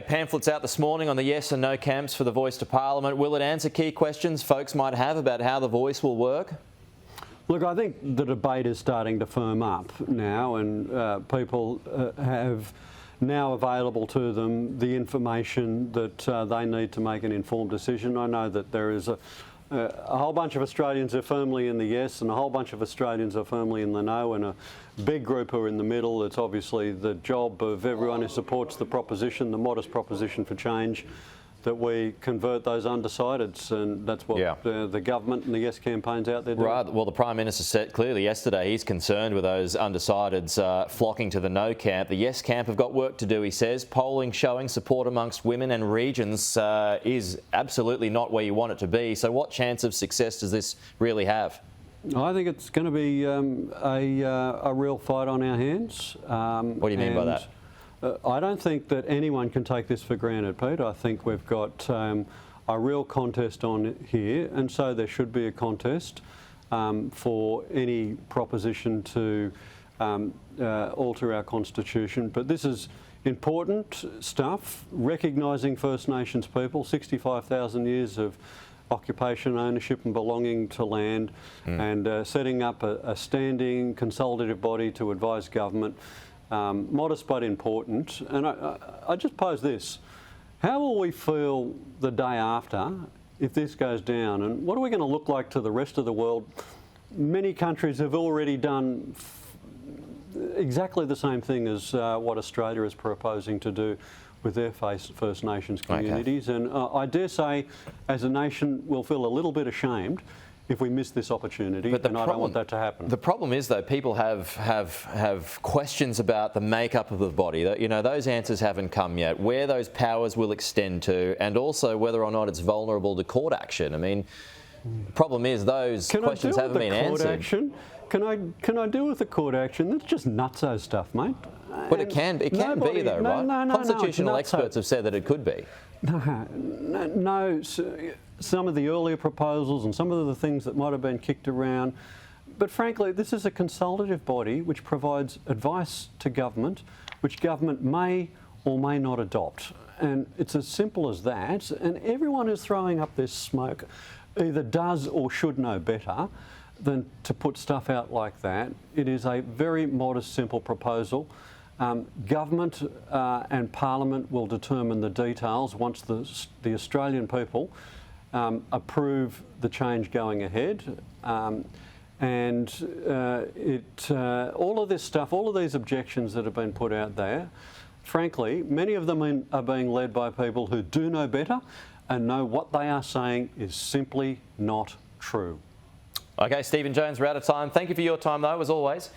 Pamphlets out this morning on the yes and no camps for the Voice to Parliament. Will it answer key questions folks might have about how the Voice will work? Look, I think the debate is starting to firm up now, and people have now available to them the information that they need to make an informed decision. I know that there is a whole bunch of Australians are firmly in the yes, and a whole bunch of Australians are firmly in the no, and a big group who are in the middle. It's obviously the job of everyone who supports the proposition, the modest proposition for change, that we convert those undecideds, and that's what the government and the yes campaign's out there doing. Right. Well, the Prime Minister said clearly yesterday he's concerned with those undecideds flocking to the no camp. The yes camp have got work to do, he says. Polling showing support amongst women and regions is absolutely not where you want it to be. So what chance of success does this really have? I think it's going to be a real fight on our hands. What do you mean by that? I don't think that anyone can take this for granted, Pete. I think we've got a real contest on here, and so there should be a contest for any proposition to alter our constitution. But this is important stuff, recognising First Nations people, 65,000 years of occupation, ownership and belonging to land, and setting up a standing consultative body to advise government. Modest but important. And I just pose this: how will we feel the day after if this goes down, and what are we going to look like to the rest of the world? Many countries have already done exactly the same thing as what Australia is proposing to do with their First Nations communities. Okay. And I dare say, as a nation, we'll feel a little bit ashamed if we miss this opportunity, and I don't want that to happen. The problem is, though, people have questions about the makeup of the body. You know, those answers haven't come yet. Where those powers will extend to, and also whether or not it's vulnerable to court action. I mean, the problem is those questions haven't been answered. Action? Can I deal with the court action? That's just nutso stuff, mate. But it can be though, right? Constitutional experts have said that it could be. No. Some of the earlier proposals and some of the things that might have been kicked around. But frankly, this is a consultative body which provides advice to government, which government may or may not adopt. And it's as simple as that. And everyone who's throwing up this smoke either does or should know better than to put stuff out like that. It is a very modest, simple proposal. Government and Parliament will determine the details once the Australian people approve the change going ahead. All of this stuff, all of these objections that have been put out there, frankly, many of them are being led by people who do know better and know what they are saying is simply not true. Okay, Stephen Jones, we're out of time. Thank you for your time, though, as always.